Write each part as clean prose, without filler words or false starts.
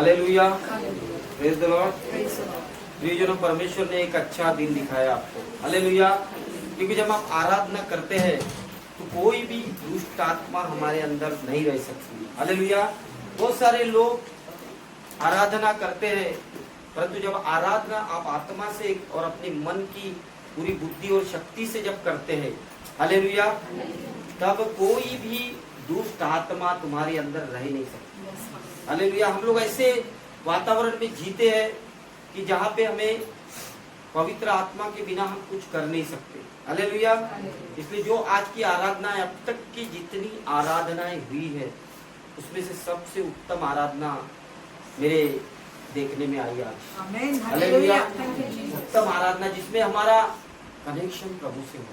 Hallelujah, praise the Lord. प्रियजनों, परमेश्वर ने एक अच्छा दिन दिखाया आपको। हालेलुया, क्योंकि जब आप आराधना करते हैं तो कोई भी दुष्ट आत्मा हमारे अंदर नहीं रह सकती। हालेलुया, बहुत सारे लोग आराधना करते हैं, परंतु जब आराधना आप आत्मा से और अपने मन की पूरी बुद्धि और शक्ति से जब करते हैं, हालेलुया, तब कोई भी दुष्ट आत्मा तुम्हारे अंदर रह नहीं सकती। हालेलुया, हम लोग ऐसे वातावरण में जीते हैं कि जहाँ पे हमें पवित्र आत्मा के बिना हम कुछ कर नहीं सकते। हालेलुया, इसलिए जो आज की आराधनाएं, अब तक की जितनी आराधनाएं हुई है, उसमें से सबसे उत्तम आराधना मेरे देखने में आई आज। हालेलुया, उत्तम आराधना जिसमें हमारा कनेक्शन प्रभु से हो।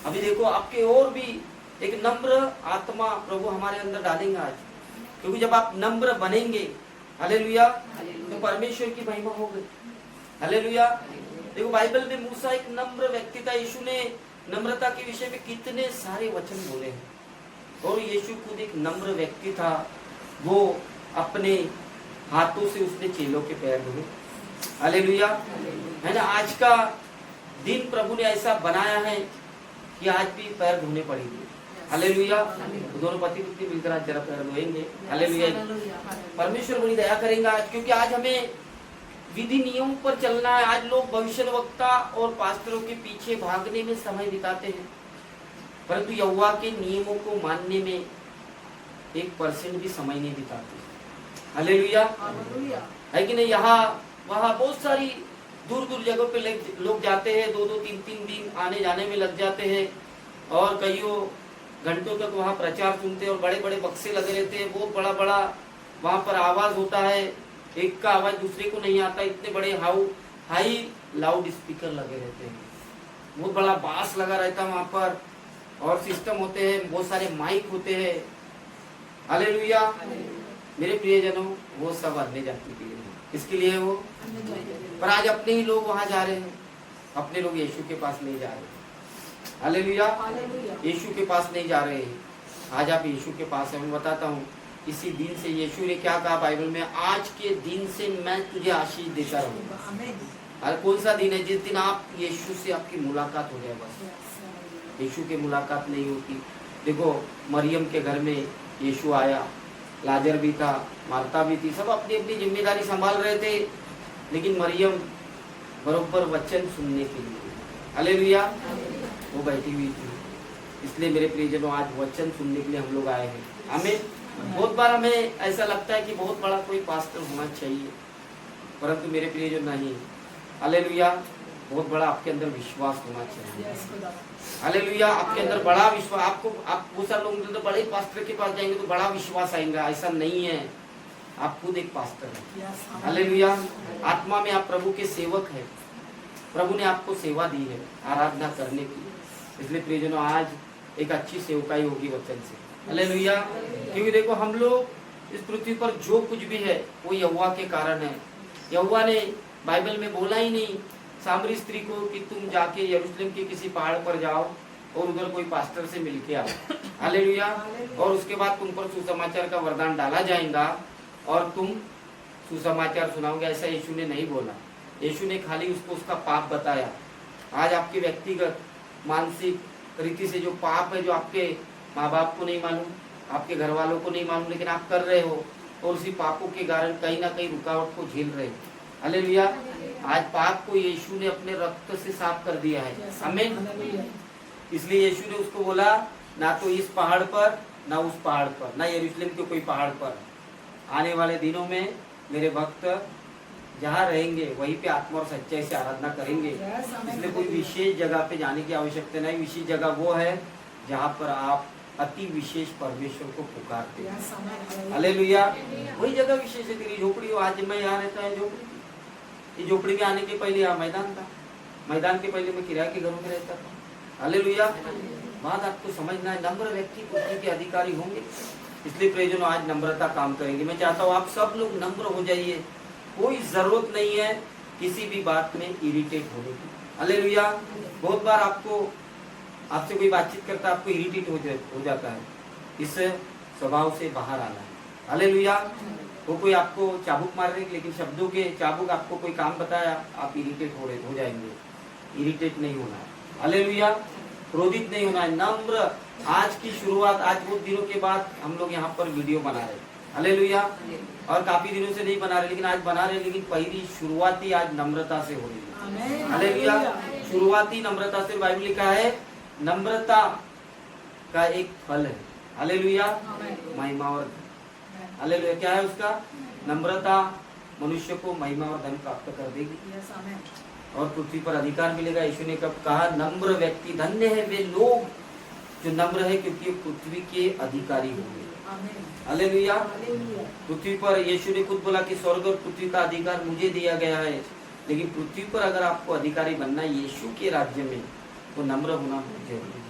अभी देखो, आपके और भी एक नम्र आत्मा प्रभु हमारे अंदर डालेंगे आज, क्योंकि जब आप नम्र बनेंगे, हालेलुया, तो परमेश्वर की महिमा होगी। हालेलुया, देखो बाइबल में मूसा एक नम्र व्यक्ति था। यीशु ने नम्रता के विषय में कितने सारे वचन बोले हैं, और यीशु खुद एक नम्र व्यक्ति था। वो अपने हाथों से उसने चेलों के पैर धोए। हालेलुया, है ना। आज का दिन प्रभु ने ऐसा बनाया है कि आज भी पैर धोने पड़ेंगे। हालेलुया, दोनों पति पत्नी मिलकर आज जरा पैर धोएंगे। हालेलुया, परमेश्वर बड़ी दया करेंगे आज, क्योंकि आज हमें विधि नियम पर चलना है। आज लोग भविष्यवक्ता और पास्टरों के पीछे भागने में समय बिताते हैं, परंतु यहोवा के नियमों को मानने में 1% भी समय नहीं बिताते। हालेलुया, है कि नहीं। यहाँ वहाँ बहुत सारी दूर दूर जगहों पे लोग जाते हैं, 2-2, 3-3 दिन आने जाने में लग जाते हैं, और कईयों घंटों तक वहाँ प्रचार सुनते हैं, और बड़े बड़े बक्से लगे रहते हैं। बहुत बड़ा बड़ा वहाँ पर आवाज होता है, एक का आवाज दूसरे को नहीं आता। इतने बड़े हाई लाउड स्पीकर लगे रहते हैं, बहुत बड़ा बास लगा रहता है वहाँ पर, और सिस्टम होते हैं, बहुत सारे माइक होते हैं। हालेलुया, मेरे प्रियजनों, वो सब अन्य जाति के लिए, किसके लिए वो? पर आज अपने ही लोग वहाँ जा रहे हैं, अपने लोग यीशु के पास नहीं जा रहे। हालेलुया, यीशु के पास नहीं जा रहे हैं। आज आप यीशु के पास है। मैं बताता हूँ, इसी दिन से यीशु ने क्या कहा बाइबल में, आज के दिन से मैं तुझे आशीष देता रहूंगा। और कौन सा दिन है? जिस दिन आप यीशु से आपकी मुलाकात हो जाए। बस यीशु की मुलाकात नहीं होती। देखो, मरियम के घर में यीशु आया, लाजर भी था, मार्ता भी थी, सब अपनी अपनी जिम्मेदारी संभाल रहे थे, लेकिन मरियम बरोबर वचन सुनने के लिए, हालेलुया, वो बैठी हुई थी। इसलिए मेरे प्रियजनों, आज वचन सुनने के लिए हम लोग आए हैं। हमें बहुत बार हमें ऐसा लगता है कि बहुत बड़ा कोई पास्टर होना चाहिए, परंतु मेरे प्रियजन नहीं। हालेलुया, बहुत बड़ा आपके अंदर विश्वास होना चाहिए। हालेलुया, आपके अंदर बड़ा विश्वास। आपको आप बहुत सारे लोग तो बड़े पास्टर के पास जाएंगे तो बड़ा विश्वास आएगा, ऐसा नहीं है। आप खुद एक पास्टर हैं। हालेलुया, आत्मा में आप प्रभु के सेवक हैं। प्रभु ने आपको सेवा दी है आराधना करने की। इसलिए प्रियजनों, आज एक अच्छी सेवकाई होगी वचन से। हालेलुया, क्योंकि देखो, हम लोग इस पृथ्वी पर जो कुछ भी है वो यहोवा के कारण है। यहोवा ने बाइबल में बोला ही नहीं सामरी स्त्री को कि तुम जाके यरूशलेम के किसी पहाड़ पर जाओ और उधर कोई पास्टर से मिलके आओ। हालेलुया, और उसके बाद तुम पर सुसमाचार का वरदान डाला जाएगा और तुम सुसमाचार सुनाओगे। ऐसा यीशु ने नहीं बोला। यीशु ने खाली उसको उसका पाप बताया। आज आपके व्यक्तिगत मानसिक रीति से जो पाप है, जो आपके माँ बाप को नहीं मालूम, आपके घर वालों को नहीं मालूम, लेकिन आप कर रहे हो, और उसी पापों के कारण कहीं ना कहीं रुकावट को झेल रहे हो। हालेलुया, आज पाप को यीशु ने अपने रक्त से साफ कर दिया है। आमीन। इसलिए यीशु ने उसको बोला, ना तो इस पहाड़ पर, ना उस पहाड़ पर, ना यरूशलेम के कोई पहाड़ पर। आने वाले दिनों में मेरे भक्त जहाँ रहेंगे वहीं पे आत्मा और सच्चाई से आराधना करेंगे। इसलिए कोई विशेष जगह पे जाने की आवश्यकता नहीं। विशेष जगह वो है जहाँ पर आप अति विशेष परमेश्वर को पुकारते हैं। हालेलुया, वही जगह विशेष है। तेरी झोपड़ी, आज मैं यहाँ रहता है झोपड़ी, ये झोपड़ी में आने के पहले यहाँ मैदान था, मैदान के पहले मैं किराए के घरों में रहता था। हालेलुया, बात आपको समझना है। नम्र व्यक्ति पृथ्वी के अधिकारी होंगे। इसलिए प्रियजनों, आज नम्रता काम करेंगे। मैं चाहता हूँ आप सब लोग नम्र हो जाइए। कोई जरूरत नहीं है किसी भी बात में इरिटेट होने की। हालेलुया, बहुत बार आपसे कोई बातचीत करता है, आपको इरिटेट हो जाता है। इस स्वभाव से बाहर आना है। हालेलुया, वो कोई आपको चाबुक मार रहे, लेकिन शब्दों के चाबुक आपको कोई काम बताया, आप इरिटेट हो जाएंगे। इरिटेट नहीं होना है, हालेलुया। क्रोधित नहीं होना है, नम्र। आज की शुरुआत, आज बहुत दिनों के बाद हम लोग यहाँ पर वीडियो बना रहे, हालेलुया। और काफी दिनों से नहीं बना रहे, लेकिन आज बना रहे। लेकिन पहली शुरुआती आज नम्रता से हो रही है, हालेलुया। शुरुआती नम्रता से। बाइबल लिखा है नम्रता का एक फल है, हालेलुया, महिमा और धन, हालेलुया। क्या है उसका? नम्रता मनुष्य को महिमा और धन प्राप्त कर देगी और पृथ्वी पर अधिकार मिलेगा। यीशु ने कब कहा? नम्र व्यक्ति धन्य है वे लोग जो नम्र है, क्योंकि पृथ्वी के अधिकारी होंगे, हालेलुया। पृथ्वी पर यीशु ने खुद बोला कि स्वर्ग और पृथ्वी का अधिकार मुझे दिया गया है। लेकिन पृथ्वी पर अगर आपको अधिकारी बनना है यीशु के राज्य में, तो नम्र होना बहुत जरूरी है।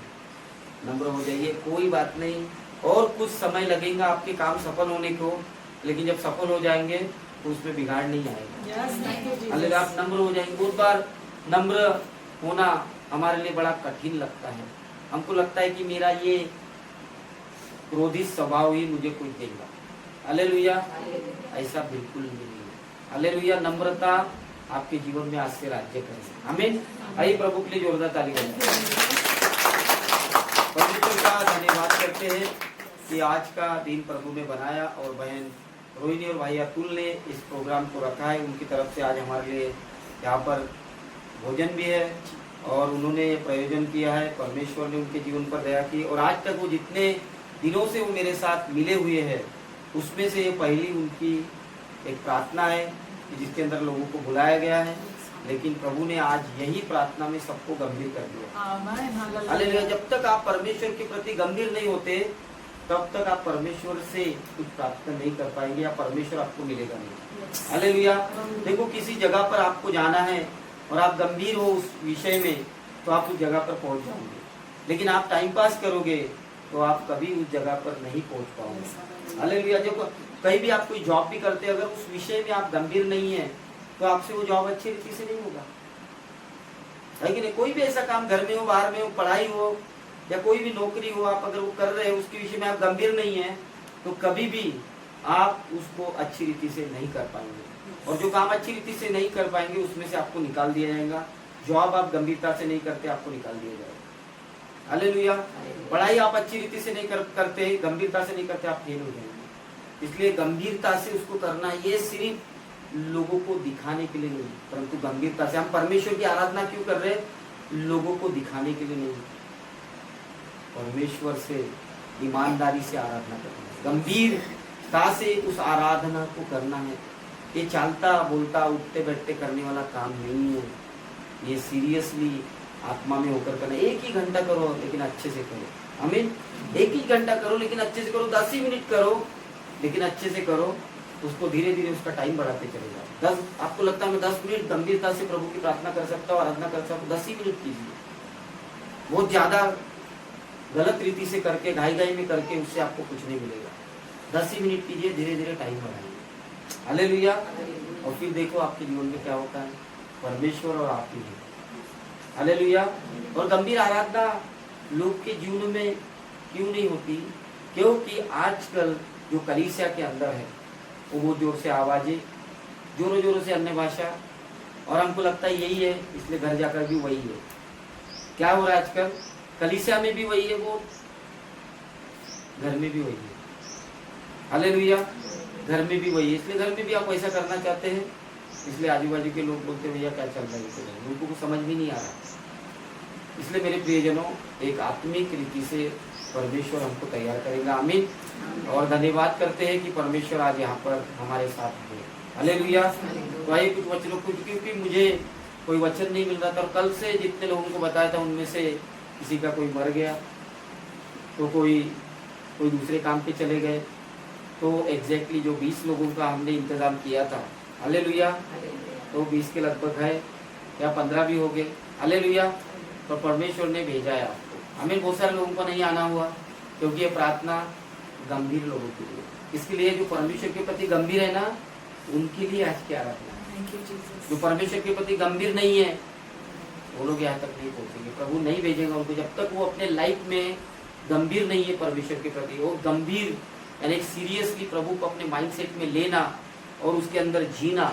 नम्र हो जाइए, कोई बात नहीं। और कुछ समय लगेगा आपके काम सफल होने को, लेकिन जब सफल हो जाएंगे तो उसमें बिगाड़ नहीं आएगा, हालेलुया। आप नम्र हो जाएंगे। बहुत बार नम्र होना हमारे लिए बड़ा कठिन लगता है। हमको लगता है कि मेरा ये क्रोधित स्वभाव ही मुझे कोई देगा, हालेलुया। ऐसा बिल्कुल नहीं है, हालेलुया। नम्रता आपके जीवन में आज से राज्य करेगी, आमीन। आइए प्रभु के लिए जोरदार ताली बजाएं। परमेश्वर का धन्यवाद करते हैं कि आज का दिन प्रभु ने बनाया और बहन रोहिणी और भाई अतुल ने इस प्रोग्राम को रखा है। उनकी तरफ से आज हमारे लिए यहाँ पर भोजन भी है और उन्होंने प्रयोजन किया है। परमेश्वर ने उनके जीवन पर दया की और आज तक वो जितने दिनों से वो मेरे साथ मिले हुए हैं, उसमें से ये पहली उनकी एक प्रार्थना है कि जिसके अंदर लोगों को बुलाया गया है। लेकिन प्रभु ने आज यही प्रार्थना में सबको गंभीर कर दिया, हालेलुया। जब तक आप परमेश्वर के प्रति गंभीर नहीं होते, तब तक आप परमेश्वर से कुछ प्राप्त नहीं कर पाएंगे या परमेश्वर आपको मिलेगा नहीं, हालेलुया। देखो, किसी जगह पर आपको जाना है और आप गंभीर हो उस विषय में, तो आप उस जगह पर पहुंच जाओगे। लेकिन आप टाइम पास करोगे तो आप कभी उस जगह पर नहीं पहुंच पाओगे, हालेलुया। देखो, कहीं भी आप कोई जॉब भी करते हैं, अगर उस विषय में आप गंभीर नहीं है तो आपसे वो जॉब अच्छी रीति से नहीं होगा, है कि नहीं। कोई भी ऐसा काम, घर में हो, बाहर में हो, पढ़ाई हो या कोई भी नौकरी हो, आप अगर वो कर रहे हो, उसके विषय में आप गंभीर नहीं है तो कभी भी आप उसको अच्छी रीति से नहीं कर पाएंगे। और जो काम अच्छी रीति से नहीं कर पाएंगे उसमें से आपको निकाल दिया जाएगा। जॉब आप गंभीरता से नहीं करते, आपको निकाल दिया जाएगा, हालेलुया। पढ़ाई आप अच्छी रीति से नहीं करते, गंभीरता से नहीं करते, आप फेल हो जाएंगे। इसलिए गंभीरता से उसको करना, ये सिर्फ लोगों को दिखाने के लिए नहीं, परंतु गंभीरता से। हम परमेश्वर की आराधना क्यों कर रहे हैं? लोगों को दिखाने के लिए नहीं, परमेश्वर से ईमानदारी से आराधना करना है, गंभीरता से उस आराधना को करना है। ये चालता बोलता उठते बैठते करने वाला काम नहीं है, ये सीरियसली आत्मा में होकर करना। एक ही घंटा करो लेकिन अच्छे से करो, आमीन। एक ही घंटा करो लेकिन अच्छे से करो, 10 ही मिनट करो लेकिन अच्छे से करो। उसको धीरे धीरे उसका टाइम बढ़ाते चले जाओ। 10 आपको लगता है मैं 10 मिनट गंभीरता से प्रभु की प्रार्थना कर सकता हूँ, आराधना कर सकता हूँ, 10 ही मिनट कीजिए। बहुत ज्यादा गलत रीति से करके, घाई में करके उससे आपको कुछ नहीं मिलेगा। 10 ही मिनट कीजिए, धीरे धीरे टाइम बढ़ाइए, हालेलुया। और फिर देखो आपके जीवन में क्या होता है, परमेश्वर और आप ही, हालेलुया। और गंभीर आराधना लोग के जीवन में क्यों नहीं होती? क्योंकि आजकल जो कलीसिया के अंदर है वो बहुत जोर से आवाजें, जोरों जोरों से अन्य भाषा, और हमको लगता है यही है, इसलिए घर जाकर भी वही है। क्या हो रहा है आजकल? कलीसिया में भी वही है, वो घर में भी वही है, हालेलुया। घर में भी वही है, इसलिए घर में भी आप वैसा करना चाहते हैं, इसलिए आजू बाजू के लोग बोलते भैया क्या चल रहा है, उनको कुछ समझ भी नहीं आ रहा। इसलिए मेरे प्रियजनों, एक आत्मिक रीति से परमेश्वर हमको तैयार करेगा, आमीन। और धन्यवाद करते हैं कि परमेश्वर आज यहाँ पर हमारे साथ है, हालेलुया। तो आइए कुछ वचनों को, क्योंकि मुझे कोई वचन नहीं मिल रहा था और कल से जितने लोगों को बताया था उनमें से किसी का कोई मर गया, तो कोई दूसरे काम पे चले गए, तो एग्जैक्टली जो 20 लोगों का हमने इंतजाम किया था, हालेलुया, तो 20 के लगभग है या 15 भी हो गए, हालेलुया। तो परमेश्वर ने भेजा है आपको, हमें बहुत सारे लोगों को नहीं आना हुआ, क्योंकि ये प्रार्थना गंभीर लोगों के लिए, इसके लिए जो परमेश्वर के प्रति गंभीर है ना, उनके लिए आज की आराधना। जो परमेश्वर के प्रति गंभीर नहीं है वो लोग यहाँ तक नहीं पहुंचेंगे, प्रभु नहीं भेजेगा उनको जब तक वो अपने लाइफ में गंभीर नहीं है परमेश्वर के प्रति। वो गंभीर यानी एक सीरियसली प्रभु को अपने माइंडसेट में लेना और उसके अंदर जीना,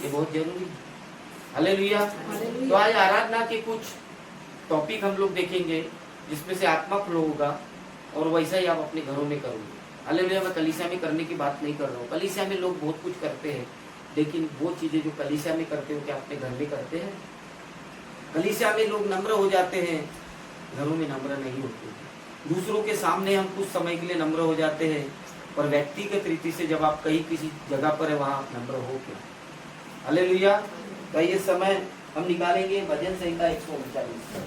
ये बहुत जरूरी है। हालेलुया। तो आज आराधना के कुछ टॉपिक हम लोग देखेंगे जिसमें से आत्मा फ्लो होगा और वैसा ही आप अपने घरों में करोगे। हालेलुया। मैं कलीसिया में करने की बात नहीं कर रहा हूँ। कलीसिया में लोग बहुत कुछ करते हैं, लेकिन वो चीजें जो कलीसिया में करते हो क्या अपने घर में करते हैं? कलीसिया में लोग नम्र हो जाते हैं, घरों में नम्र नहीं होते। दूसरों के सामने हम कुछ समय के लिए नम्र हो जाते हैं, पर व्यक्तिगत रीति से जब आप कहीं किसी जगह पर है वहां आप नम्र हो क्या? हालेलुया। तो ये समय हम निकालेंगे भजन संहिता 139।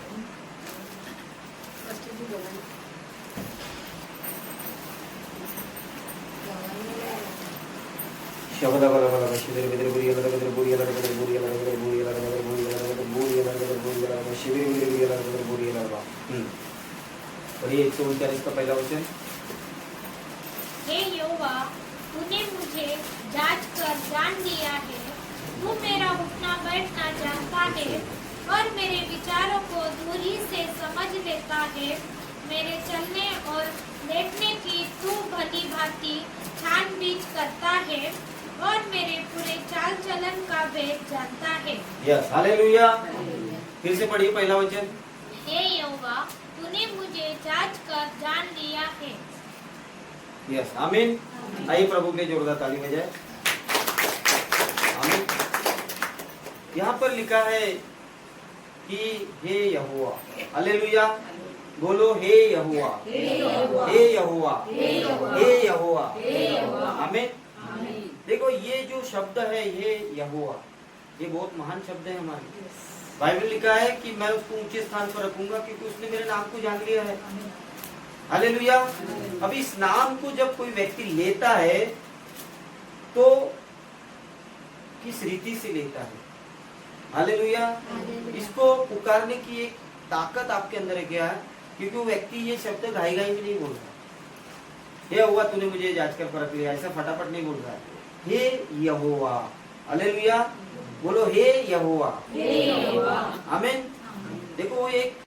शब्द बल बल शिविर विद्र बुरी अलग विद्र बुरी अलग विद्र बुरी अलग विद्र बुरी अलग विद्र बुरी अलग विद्र बुरी अलग विद्र बुरी अलग शिविर विद्र बुरी अलग विद्र बुरी अलग। और ये 139 का पहला वचन। हे यहोवा, तूने मुझे जांच कर जान लिया है। तू मेरा उठना बैठना जानता है और मेरे विचारों को दूरी से समझ लेता है। मेरे चलने और लेटने की तू भली भांति छानबीन करता है और मेरे पूरे चाल चलन का भेद जानता है। Yes, hallelujah. फिर से पढ़िए पहला वचन। हे यहोवा, तूने मुझे जांच कर जान लिया है। यस, आमीन। आइए प्रभु के जोरदार ताली बजाए। आमीन। यहाँ पर लिखा है कि हे यहोवा, हालेलुया। बोलो हे यहोवा, हे यहोवा, हे यहोवा, आमीन। देखो ये जो शब्द है ये यहोवा, ये बहुत महान शब्द है हमारे। बाइबल लिखा है कि मैं उसको ऊंचे स्थान पर रखूंगा क्योंकि उसने मेरे नाम को जान लिया है। हालेलुया। अब इस नाम को जब कोई व्यक्ति लेता है तो किस रीति से लेता है? हालेलुया। इसको पुकारने की एक ताकत आपके अंदर है क्या? क्योंकि वो व्यक्ति ये शब्द घाई घाई में नहीं बोल रहा। हे यहोवा, तूने मुझे जांच कर परख लिया, ऐसा फटाफट नहीं बोल रहा है। हे यहोवा, हालेलुया। बोलो हे यहोवा, आमीन। देखो वो एक